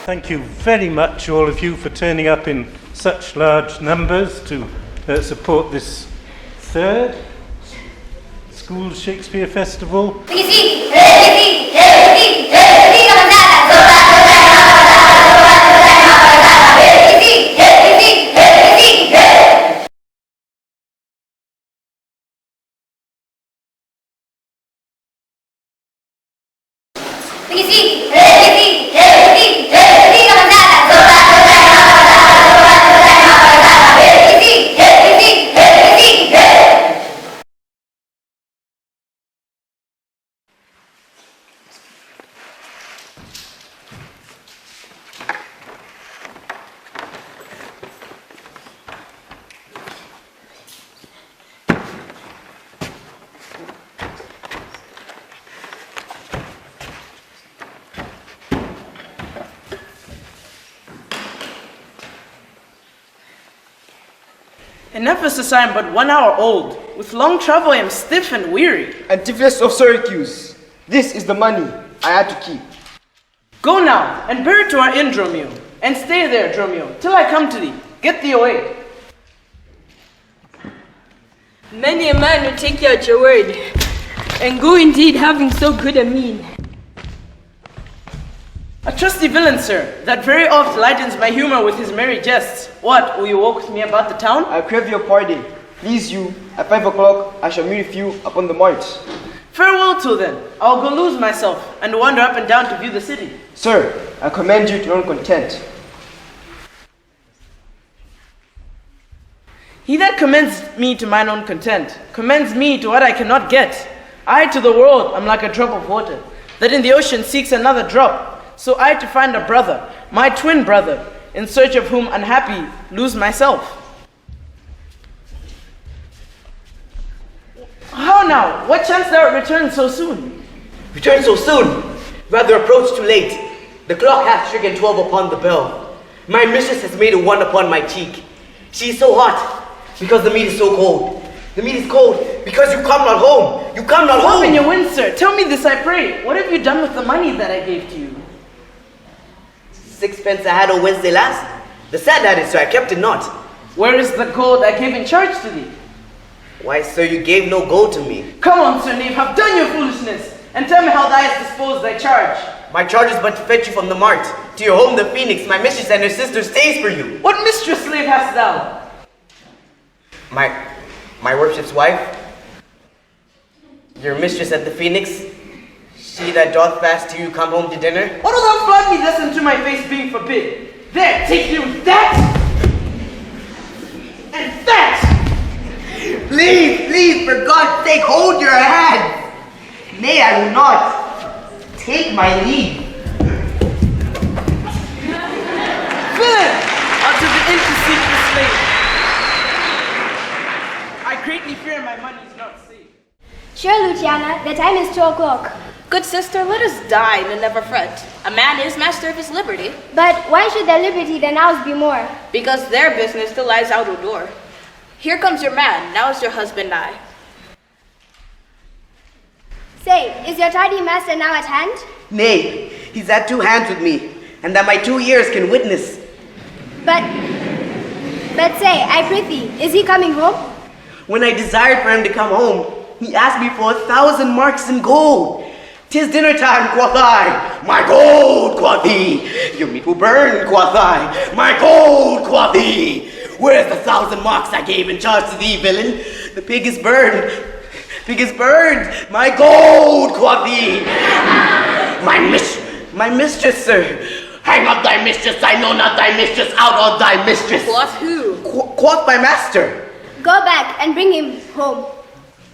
Thank you very much, all of you, for turning up in such large numbers to support this third School Shakespeare Festival. In Ephesus I am but 1 hour old. With long travel I am stiff and weary. Antipholus of Syracuse, this is the money I had to keep. Go now, and bear it to our inn, Dromio, and stay there, Dromio, till I come to thee. Get thee away. Many a man will take you at your word, and go indeed having so good a mien. A trusty villain, sir, that very oft lightens my humor with his merry jests. What, will you walk with me about the town? I crave your pardon. Please you, at 5 o'clock I shall meet with you upon the march. Farewell till then. I'll go lose myself, and wander up and down to view the city. Sir, I commend you to your own content. He that commends me to mine own content, commends me to what I cannot get. I to the world am like a drop of water, that in the ocean seeks another drop. So I to find a brother, my twin brother, in search of whom unhappy lose myself. How now? What chance thou return so soon? Return so soon? Rather approach too late. The clock hath stricken 12 upon the bell. My mistress has made a 1 upon my cheek. She is so hot, because the meat is so cold. The meat is cold, because you come not home. You come not home. In your wind, sir. Tell me this, I pray. What have you done with the money that I gave to you? 6 pence I had on Wednesday last. The sad that is, sir, I kept it not. Where is the gold I gave in charge to thee? Why, sir, you gave no gold to me. Come on, sir knave, have done your foolishness, and tell me how thou hast disposed thy charge. My charge is but to fetch you from the mart, to your home the Phoenix. My mistress and her sister stays for you. What mistress, slave, hast thou? My worship's wife. Your mistress at the Phoenix. She that doth fast till you come home to dinner. What do thou flood me thus into my face, being forbid? There, take you that! And that! Please, for God's sake, hold your hand. Nay, I will not. Take my leave. Villain! Out of the inn to seek the slave. I greatly fear my money is not safe. Sure, Luciana, the time is 2 o'clock. Good sister, let us dine and never fret. A man is master of his liberty. But why should their liberty than ours be more? Because their business still lies out of door. Here comes your man, now is your husband nigh. Say, is your tardy master now at hand? Nay, he's at 2 hands with me, and that my 2 ears can witness. But say, I prithee, is he coming home? When I desired for him to come home, he asked me for 1,000 marks in gold. 'Tis dinner time, quoth I. My gold, quoth he. Your meat will burn, quoth I. My gold, quoth he. Where's the 1,000 marks I gave in charge to thee, villain? The pig is burned. Pig is burned. My gold, quoth he. My mistress, sir. Hang up thy mistress. I know not thy mistress. Out of thy mistress. Quoth who? Quoth my master. Go back and bring him home.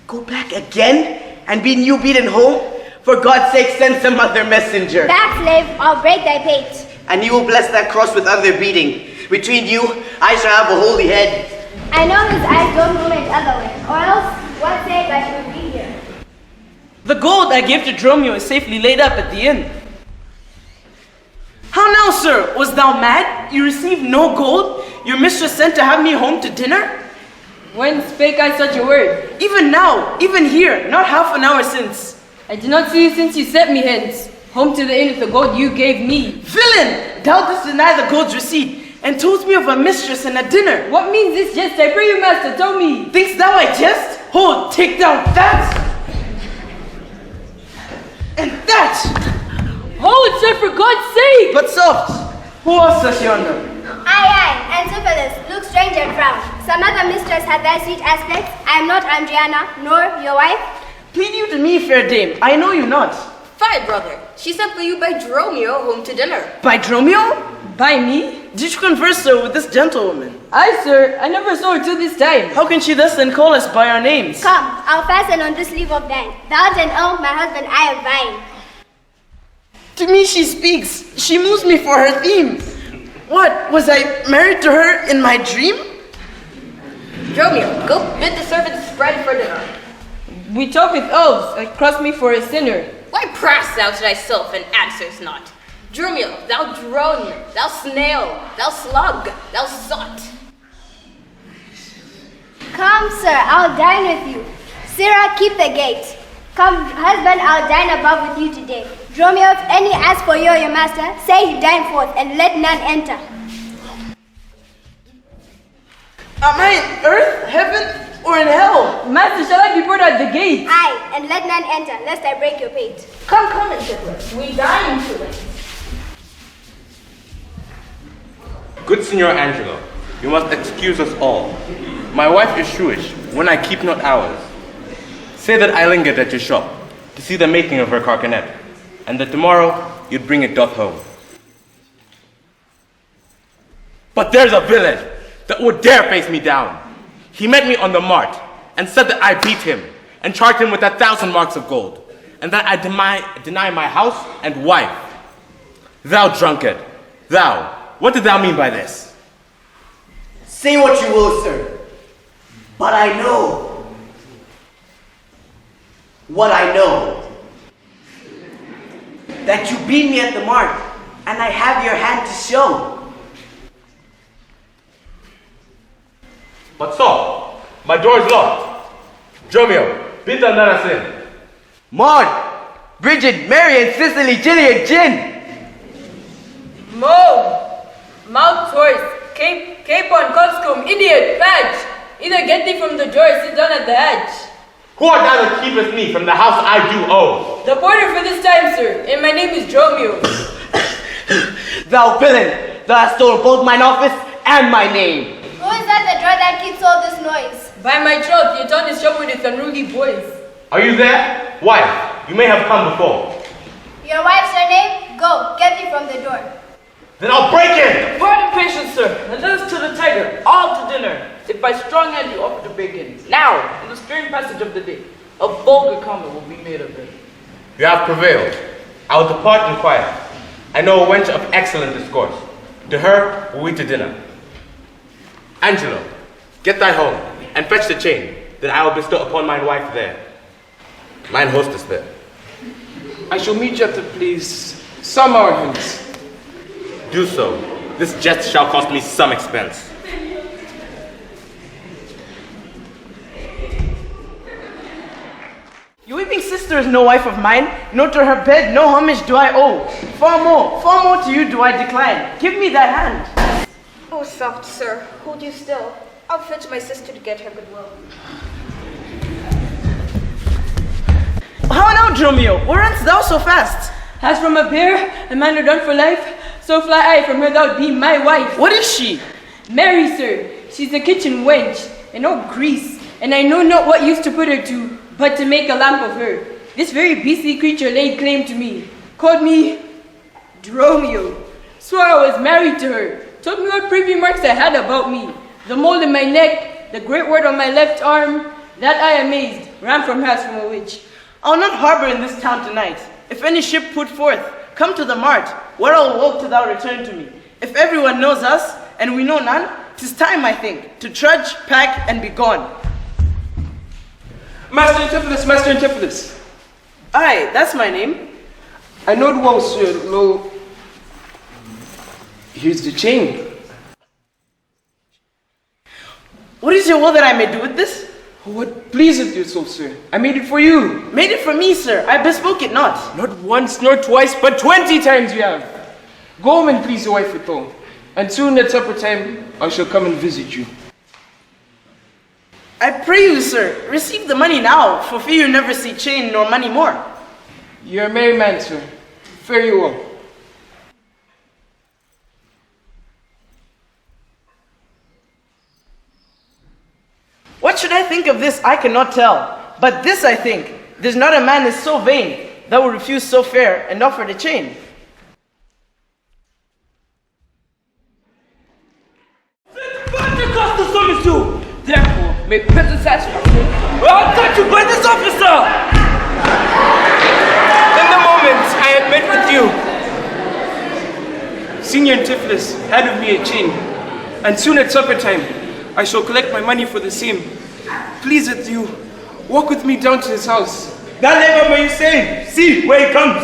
Go back again? And be you beaten home? For God's sake, send some other messenger. Back, slave, I'll break thy pate. And you will bless that cross with other beating. Between you, I shall have a holy head. I know his eyes don't move it other way, or else what sake I should be here. The gold I gave to Dromio is safely laid up at the inn. How now, sir? Was thou mad? You received no gold? Your mistress sent to have me home to dinner? When spake I such a word? Even now, even here, not half an hour since. I did not see you since you sent me hence, home to the inn with the gold you gave me. Villain! Thou didst deny the gold's receipt, and told me of a mistress and a dinner. What means this jest? I pray you, master, tell me. Thinkst thou I jest? Hold, take down that! And that! Hold, sir, for God's sake! But soft! Who else does yonder? Aye, and syphilis, look strange and frown. Some other mistress had thy sweet aspects. I am not Andriana, nor your wife. Plead you to me, fair dame, I know you not. Fie, brother. She sent for you by Dromio home to dinner. By Dromio? By me? Did you converse, sir, with this gentlewoman? Aye, sir, I never saw her till this time. How can she thus then call us by our names? Come, I'll fasten on this sleeve of thine. Thou and my husband, I am thine. To me she speaks. She moves me for her theme. What, was I married to her in my dream? Dromio, go bid the servants spread for dinner. We talk with elves, that cross me for a sinner. Why prass thou to thyself and answers not? Dromio, thou drone, thou snail, thou slug, thou sot. Come, sir, I'll dine with you. Sirrah, keep the gate. Come, husband, I'll dine above with you today. Dromio, if any ask for you or your master, say he dine forth, and let none enter. Am I in earth, heaven, or in hell? Master, shall I be put at the gate? Aye, and let none enter, lest I break your pate. Come, Antiphilus, we dine to it. Good Signor Angelo, you must excuse us all. My wife is shrewish when I keep not hours. Say that I lingered at your shop to see the making of her carcanet, and that tomorrow you'd bring it doth home. But there's a villain that would dare face me down. He met me on the mart and said that I beat him and charged him with 1,000 marks of gold, and that I deny my house and wife. Thou drunkard, thou, what did thou mean by this? Say what you will, sir, but I know what I know. That you beat me at the mart, and I have your hand to show. But so, my door is locked. Dromio, bid them let us in. Maud, Bridget, Mary, and Cicely, Gillian, Gin. Mauve, mouth horse, capon, coxcomb, idiot, badge. Either get thee from the door or sit down at the edge. Who art thou that keepeth me from the house I do owe? The porter for this time, sir, and my name is Dromio. Thou villain, thou hast stolen both mine office and my name. Who is at the door that keeps all this noise? By my troth, your tongue is shop with its unruly boys. Are you there? Wife, you may have come before. Your wife's your name? Go, get thee from the door. Then I'll break in! Pardon patience, sir, and let us to the tiger, all to dinner. If by strong hand you offer to break in, now, in the stern passage of the day, a vulgar comment will be made of it. You have prevailed. I will depart in quiet. I know a wench of excellent discourse. To her will we to dinner. Angelo, get thy home, and fetch the chain, that I will bestow upon mine wife there. Mine hostess there. I shall meet you at the place some hour hence. Do so. This jest shall cost me some expense. Your weeping sister is no wife of mine, nor to her bed no homage do I owe. Far more to you do I decline. Give me thy hand. Oh, soft sir, hold you still. I'll fetch my sister to get her goodwill. How now, Dromio? Where runnest thou so fast? As from a bear, a man are done for life, so fly I from her thou be my wife. What is she? Mary, sir, she's a kitchen wench, and no grease, and I know not what use to put her to, but to make a lamp of her. This very beastly creature laid claim to me, called me Dromio, swore I was married to her, told me what privy marks I had about me, the mole in my neck, the great word on my left arm, that I amazed, ran from her as from a witch. I'll not harbor in this town tonight. If any ship put forth, come to the mart, where I'll walk till thou return to me. If everyone knows us, and we know none, 'tis time, I think, to trudge, pack, and be gone. Master Antipholus, Master Antipholus. Aye, that's my name. I know it well, sir. Lo, here's the chain. What is your will that I may do with this? What pleaseth you so, sir? I made it for you. Made it for me, sir. I bespoke it not. Not once nor twice, but 20 times you have. Go home and please your wife withal. And soon at supper time, I shall come and visit you. I pray you, sir, receive the money now, for fear you never see chain nor money more. You're a merry man, sir. Fare you well. What should I think of this, I cannot tell. But this I think, there's not a man is so vain that will refuse so fair and offer the chain. Therefore, make present satisfaction, or I'll touch you by this officer! In the moment I had met with you, Senior Tiflis had of me a chain, and soon at supper time, I shall collect my money for the same. Pleaseth you, walk with me down to his house. That labor may you say, see where he comes.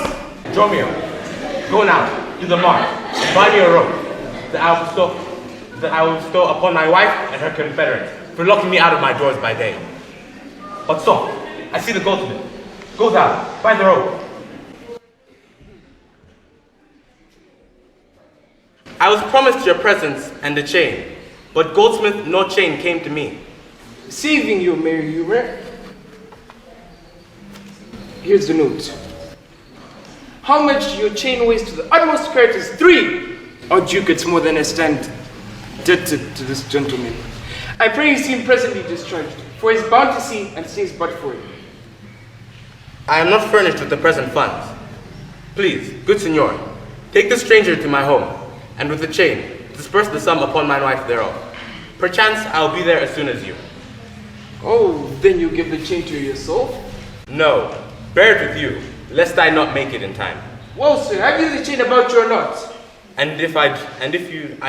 Romeo, go now to the mart, buy me a rope that I will bestow upon my wife and her confederates for locking me out of my doors by day. But stop, I see the goldsmith. Go thou, find the rope. I was promised your presence and the chain, but goldsmith no chain came to me. Deceiving you, Mary Hubert. Here's the note. How much your chain weighs to the utmost carat is 3 or ducats more than I stand indebted to this gentleman. I pray you see him presently discharged, for he is bound to see and stays but for it. I am not furnished with the present funds. Please, good signor, take the stranger to my home, and with the chain, disperse the sum upon my wife thereof. Perchance I will be there as soon as you. Oh, then you give the chain to yourself? No, bear it with you, lest I not make it in time. Well, sir, have you the chain about you or not? And if I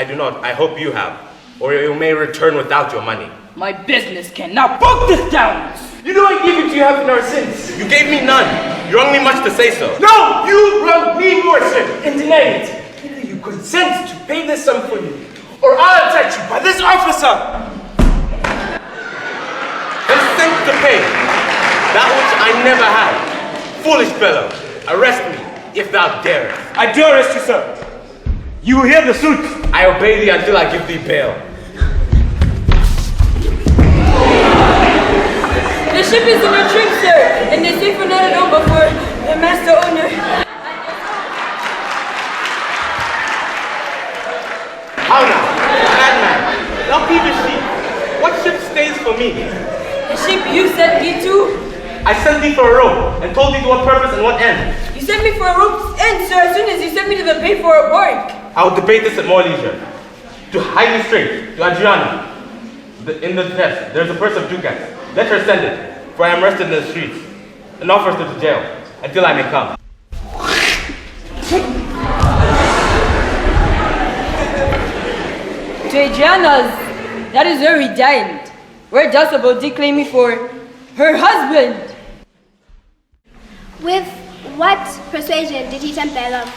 do not, I hope you have, or you may return without your money. My business can now book this down! You know I gave it to you half an hour since. You gave me none. You wronged me much to say so. No, you wronged me more, sir, and denied it. Either you consent to pay this sum for you, or I'll attack you by this officer. Consent to pay that which I never had. Foolish fellow, arrest me if thou darest. I do arrest you, sir. You hear the suit. I obey thee until I give thee bail. The ship is in retreat, sir, and they say for not at home before the master owner. How now, madman, thou peevish thief, what ship stays for me? The ship you sent me to? I sent thee for a rope, and told thee to what purpose and what end. You sent me for a rope's end, sir, as soon as you sent me to the bay for a bark. I will debate this at more leisure. To hide me straight, to Adriana. In the desk, there is a purse of ducats. Let her send it, for I am arrested in the streets, and offers her to jail, until I may come. To Adriana's, that is where we dined. Where Dulcibel did claim me for her husband. With what persuasion did he tempt thy love?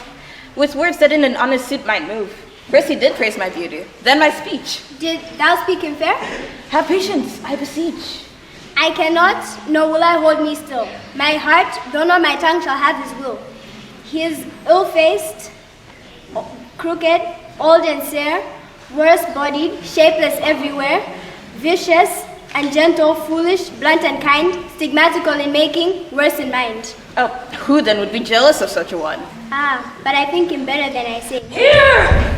With words that in an honest suit might move. First he did praise my beauty, then my speech. Did thou speak him fair? Have patience, I beseech. I cannot, nor will I hold me still. My heart, though not my tongue, shall have his will. He is ill-faced, crooked, old and sere, worse-bodied, shapeless everywhere, vicious and gentle, foolish, blunt and kind, stigmatical in making, worse in mind. Oh, who then would be jealous of such a one? Ah, but I think him better than I say. Here!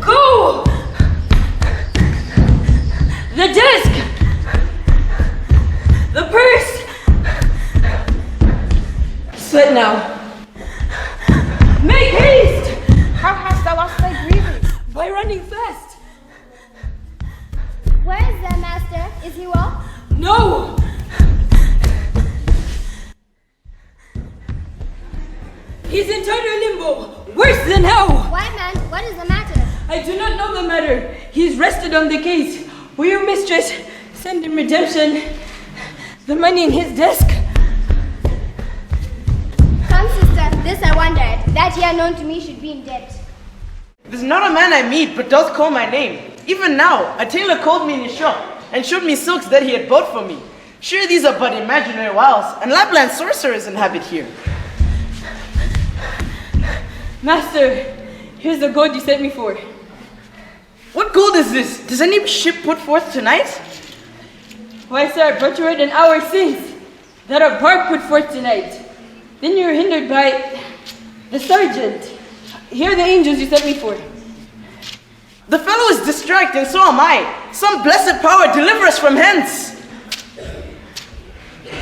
Go! The disc! The purse! Sweat now. Make haste! How hast thou lost thy grievance? By running fast. Where is the master? Is he well? No! He's in total limbo. Worse than hell. Why, man? What is the matter? I do not know the matter. He's rested on the case. Will your mistress send him redemption? The money in his desk? Come, sister, this I wondered, that he unknown to me should be in debt. There's not a man I meet but doth call my name. Even now, a tailor called me in his shop and showed me silks that he had bought for me. Sure, these are but imaginary wilds, and Lapland sorcerers inhabit here. Master, here's the gold you sent me for. What gold is this? Does any ship put forth tonight? Why, sir, I brought you word an hour since that a bark put forth tonight. Then you were hindered by the sergeant. Here are the angels you sent me for. The fellow is distracted, and so am I. Some blessed power deliver us from hence.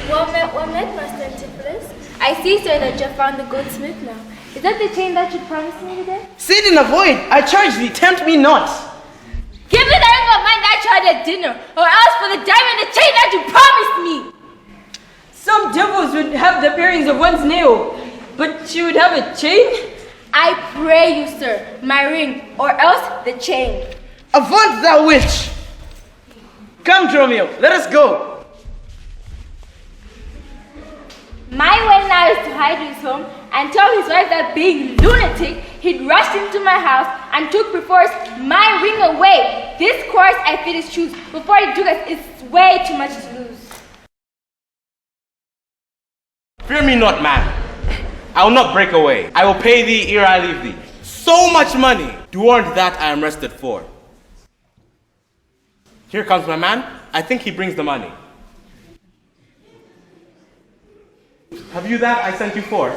Well met, Master Antipholus. I see, sir, that you have found the goldsmith now. Is that the chain that you promised me today? Sit in a void. I charge thee, tempt me not. Give me the ring of mine that you had at dinner, or else for the diamond the chain that you promised me. Some devils would have the bearings of one's nail, but she would have a chain? I pray you, sir, my ring, or else the chain. Avaunt, thou witch! Come, Dromio, let us go. My way now is to hide in his home and tell his wife that being lunatic, he'd rushed into my house and took perforce my ring away. This course I fit his shoes before he took us. It's way too much to lose. Fear me not, man. I will not break away. I will pay thee ere I leave thee. So much money. Do warrant that I am rested for. Here comes my man. I think he brings the money. Have you that I sent you for?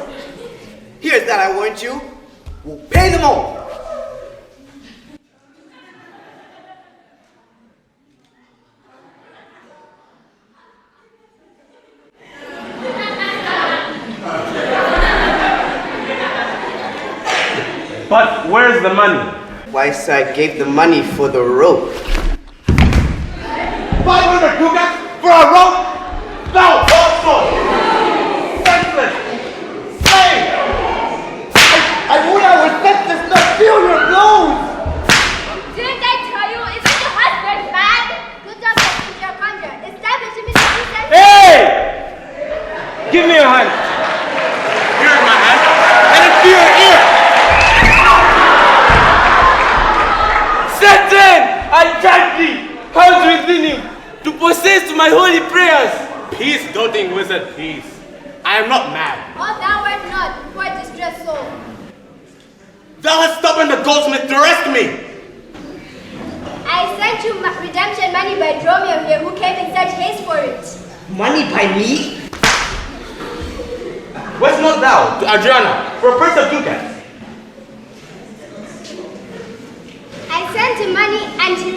Here's that I warrant you. We'll pay them all. But where's the money? Why, sir, I gave the money for the rope. 500 ducats for a rope? Thou also! Senseless! Slave! I would I was senseless, not feel your blows! Didn't I tell you? Isn't your husband mad? Good job, Mr. Conjure. Establish him in the business. Hey! Give me your hand. Here's my hand. And it's to your ear! Satan, I charge thee, hands within him, to possess my holy prayers. Peace, doting wizard, peace. I am not mad. Oh, thou art not, poor distressed soul. Thou hast stubborn the goldsmith to arrest me. I sent you redemption money by Dromio here, who came in such haste for it. Money by me? West not thou to Adriana for a purse of ducats? I sent him money and he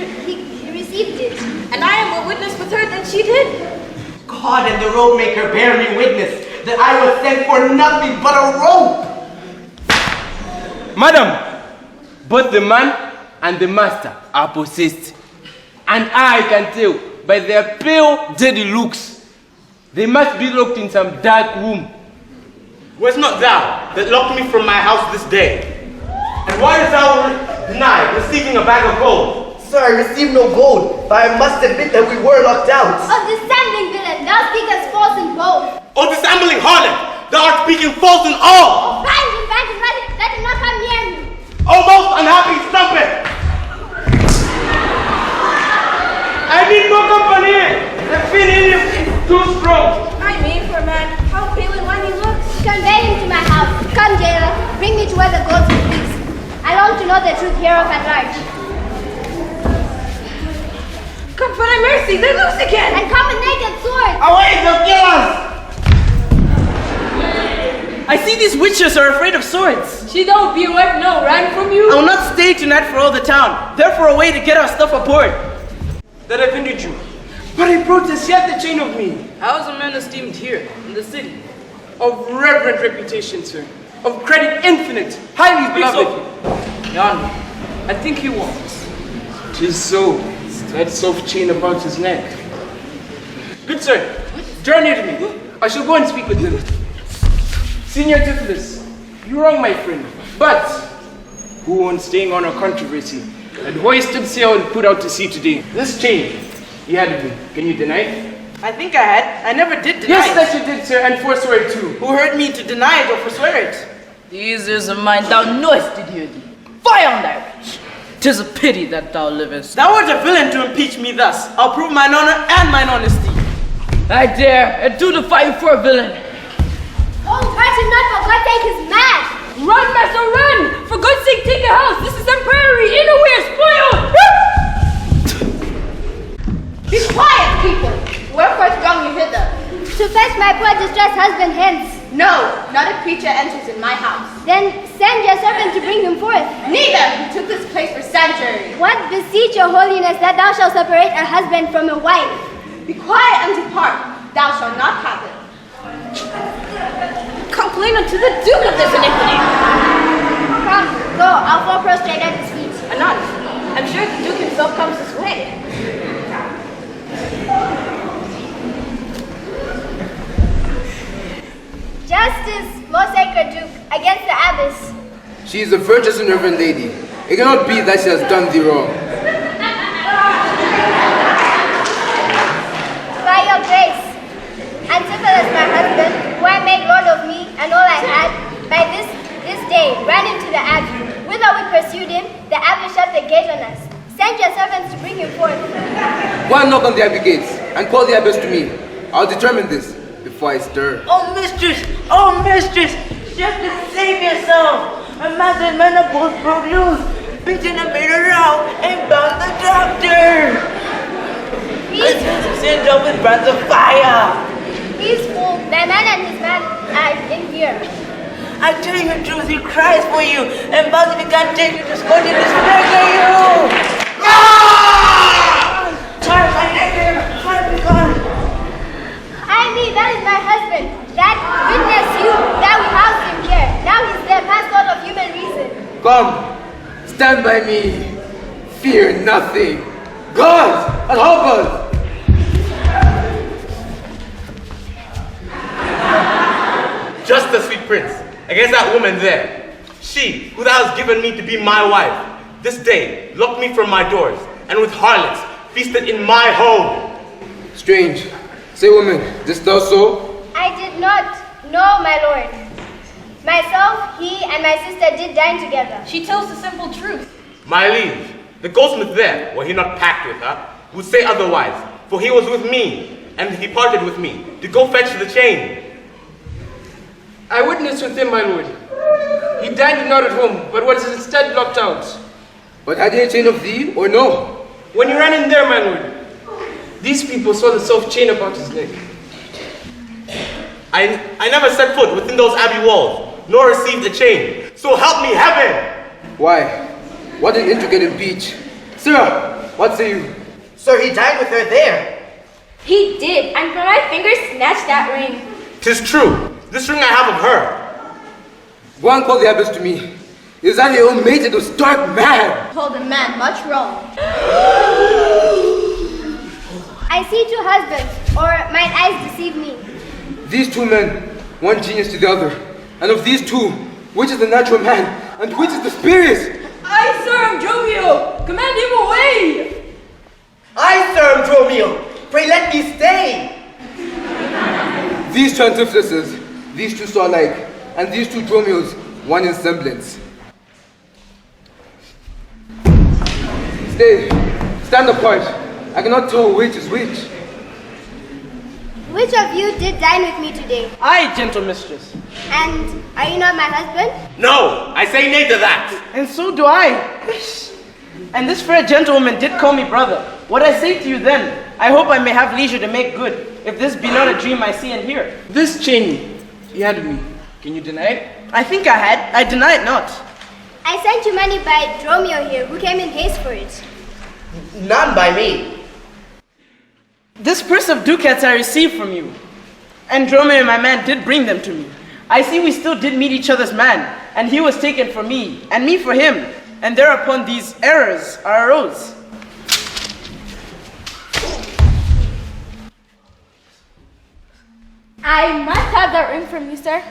received it. And I am a witness with her that she did. God and the rope maker bear me witness that I was sent for nothing but a rope. Madam, both the man and the master are possessed. And I can tell by their pale, dirty looks, they must be locked in some dark room. Was not thou that locked me from my house this day? And why dost thou deny receiving a bag of gold? Sir, I received no gold, but I must admit that we were locked out. Oh, dissembling villain, thou speakest false in both. O dissembling harlot, thou art speaking false in all! Oh, bind him, let him not come near me. O most unhappy strumpet! I need more company. The feeling is too strong. I mean, for a man, how pale and wan he looks. Convey him to my house. Come, jailer, bring me to where the goldsmith is. I long to know the truth hereof at large. Come for thy mercy, they're loose again. And come with naked swords. Away, the killers! I see these witches are afraid of swords. She don't be what now, ran from you? I will not stay tonight for all the town. Therefore, a way to get our stuff aboard. That I offended you. But I protest, you have the chain of me. I was a man esteemed here in the city. Of reverent reputation, sir. Of credit infinite. Highly beloved. Yonder, I think he walks. 'Tis so. That soft chain about his neck. Good sir, draw near to me. I shall go and speak with him. Senior Antipholus, you wrong my friend. But who on staying on a controversy had hoisted sail and put out to sea today? This chain, he had of me. Can you deny it? I think I had. I never did deny Yes, it. that you did, sir, and forswear it too. Who heard me to deny it or forswear it? These ears of mine thou knowest did hear thee. Fire on thy witch. 'Tis a pity that thou livest. Thou art a villain to impeach me thus. I'll prove mine honor and mine honesty. I dare, and do defy you for a villain. Oh, Martin, not for God's sake, is mad. Run, master, run! For God's sake, take the house. This is temporary. In a way, spoiled. Be quiet, people. Wherefore strong you hither? To fetch my poor distressed husband hence. No, not a creature enters in my house. Then send your servant to bring him forth. Neither! He took this place for sanctuary. What beseech your holiness that thou shalt separate a husband from a wife? Be quiet and depart. Thou shalt not have it. Complain unto the Duke of this iniquity. Come, go, I'll fall prostrate at his feet. Anon, I'm sure the Duke himself comes this way. Justice, most sacred Duke, against the abbess. She is a virtuous and reverend lady. It cannot be that she has done thee wrong. By your grace, Antipholus, my husband, who I made lord of me and all I had, by this day ran into the abbey. Whither we pursued him, the abbey shut the gate on us. Send your servants to bring him forth. Go and knock on the abbey gates and call the abbess to me. I'll determine this before I stir. Oh, mistress! Oh, mistress! Just to save yourself! A master and men are both broke loose. Beaten and made a row and bound the doctor! Peace. Sent up with brands of fire! Peaceful, the man and his man are in here. I tell you the truth, he cries for you, and Bowser can't take you to Scotland to spare you! Ah! Time, my neighbor! Time be gone! That is my husband. That witness you, that we housed him here. Now he's there, past all of human reason. Come, stand by me. Fear nothing. God, and help us. Justice, sweet prince, against that woman there. She, who thou hast given me to be my wife, this day locked me from my doors, and with harlots feasted in my home. Strange. Say, woman, didst thou so? I did not know, my lord. Myself, he, and my sister did dine together. She tells the simple truth. My liege, the goldsmith there, were he not packed with her, would say otherwise, for he was with me, and he parted with me, to go fetch the chain. I witnessed with him, my lord. He dined not at home, but was instead locked out. But had he a chain of thee, or no? When you ran in there, my lord, these people saw the soft chain about his neck. I never set foot within those abbey walls, nor received a chain. So help me heaven! Why? What an intricate impeach. Sir, what say you? Sir, he dined with her there. He did, and from my finger snatched that ring. 'Tis true. This ring I have of her. Go and call the abbess to me. Is that your own maiden who stark mad? Told the man much wrong. I see two husbands, or mine eyes deceive me. These two men, one genius to the other. And of these two, which is the natural man, and which is the spirit? I, sir, am Romeo. Command him away. I, sir, am Dromio. Pray let me stay. These two antitheses, these two saw alike, and these two Dromios, one in semblance. Stay, stand apart. I cannot tell which is which. Which of you did dine with me today? I, gentle mistress. And are you not my husband? No, I say nay to that. And so do I. And this fair gentlewoman did call me brother. What I say to you then, I hope I may have leisure to make good, if this be not a dream I see and hear. This chain he had me. Can you deny it? I think I had. I deny it not. I sent you money by Dromio here, who came in haste for it. None by me. This purse of ducats I received from you. And Dromio, my man, did bring them to me. I see we still did meet each other's man, and he was taken for me, and me for him. And thereupon these errors arose. I must have that ring from you, sir.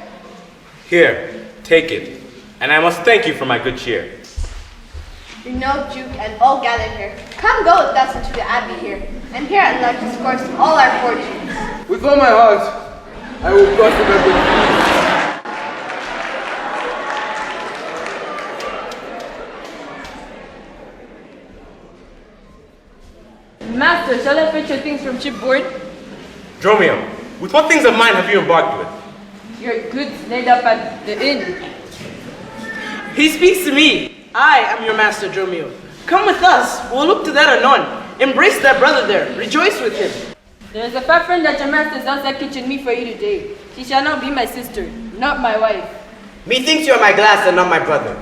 Here, take it. And I must thank you for my good cheer. You know, Duke, and all gathered here. Come go with us into the abbey here, and here at large discourse all our fortunes. With all my heart, I will prosper my good. Master, shall I fetch your things from shipboard? Dromio, with what things of mine have you embarked with? Your goods laid up at the inn. He speaks to me. I am your master, Dromio. Come with us. We'll look to that anon. Embrace that brother there. Rejoice with him. There is a fat friend that your master is outside kitchen me for you today. She shall now be my sister, not my wife. Methinks you are my glass and not my brother.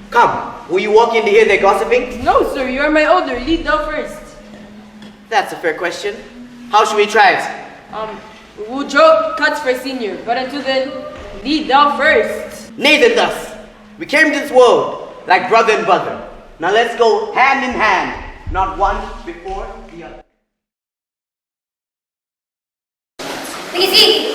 Come, will you walk in to hear their gossiping? No, sir, you are my older. Lead thou first. That's a fair question. How should we try it? We'll draw cuts for senior, but until then, lead thou first. Nathan thus. We came to this world like brother and brother. Now let's go hand in hand, not one before the other. Easy.